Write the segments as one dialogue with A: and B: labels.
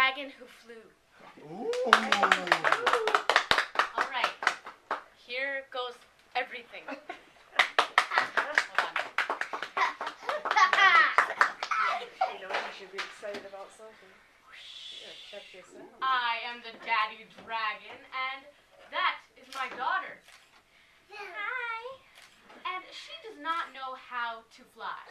A: dragon who flew.
B: Ooh.
A: All right, here goes everything. Hold on.
C: You know, you should be excited about something. Yeah, check this out.
A: I am the daddy dragon, and that is my daughter. Hi. And she does not know how to fly.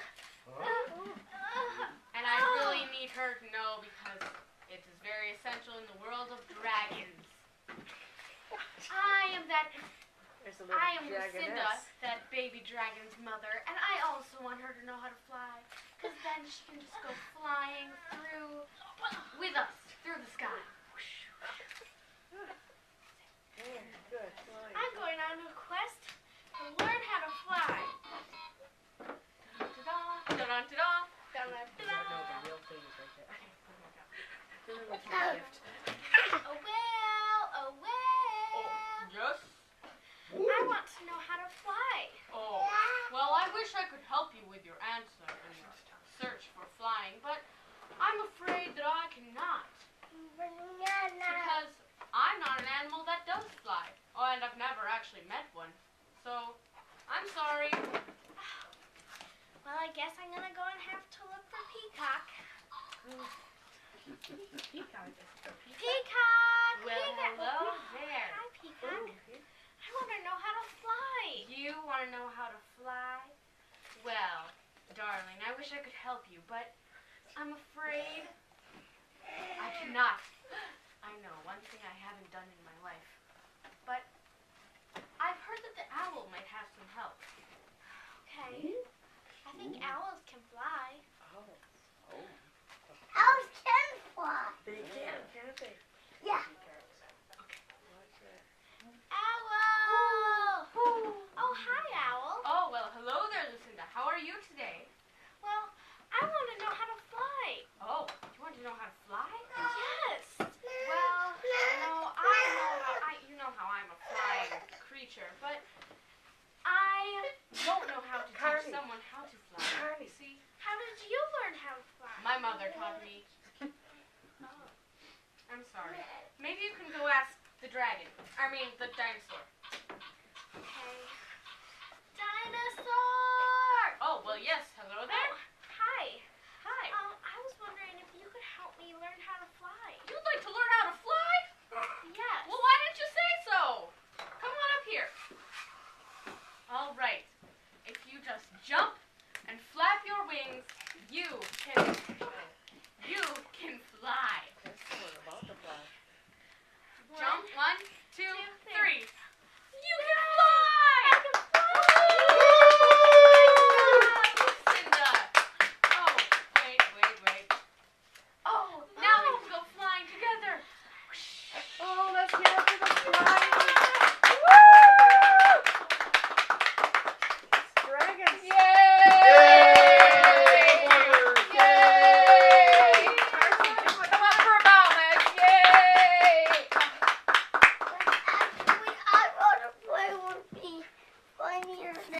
A: And I really need her to know because it is very essential in the world of dragons. I am Lucinda, that baby dragon's mother, and I also want her to know how to fly, because then she can just go flying through with us, through the sky.
C: Good. Flying.
A: I'm going on a quest to learn how to fly. Da-da, da-da, da-da, da-da.
C: No, the real thing is right there.
A: Oh well. Yes? I want to know how to fly. Oh, well, I wish I could help you with your answer in your search for flying, but I'm afraid that I cannot. Because I'm not an animal that does fly. Oh, and I've never actually met one. So, I'm sorry. Well, I guess I'm going to go and have to look for Peacock.
C: Peacock.
A: Peacock!
C: Well,
A: Peacock.
C: hello
A: there. Hi, Peacock. I want to know how to fly. You want to know how to fly? Well, darling, I wish I could help you, but I'm afraid I cannot. I know, one thing I haven't done in my life. But I've heard that the owl might have some help. Okay. I think owls can fly.
D: Owls can fly.
C: They can, can't they?
D: Yeah.
A: Owl! Oh, hi, Owl. Oh, well, hello there, Lucinda. How are you today? Well, I want to know how to fly. Oh, you want to know how to fly? Yes. Well, you know how I'm a flying creature, but I don't know how to teach someone how to fly. See, how did you learn how to fly? My mother taught me. Oh, I'm sorry. Maybe you can go ask the dinosaur. Okay. Dinosaur! Oh, well, yes. Hello there. Hi. Hi. I was wondering if you could help me learn how to fly. You'd like to learn how to fly? Yes. Well, why didn't you say so? Come on up here. All right. If you just jump and flap your wings, you can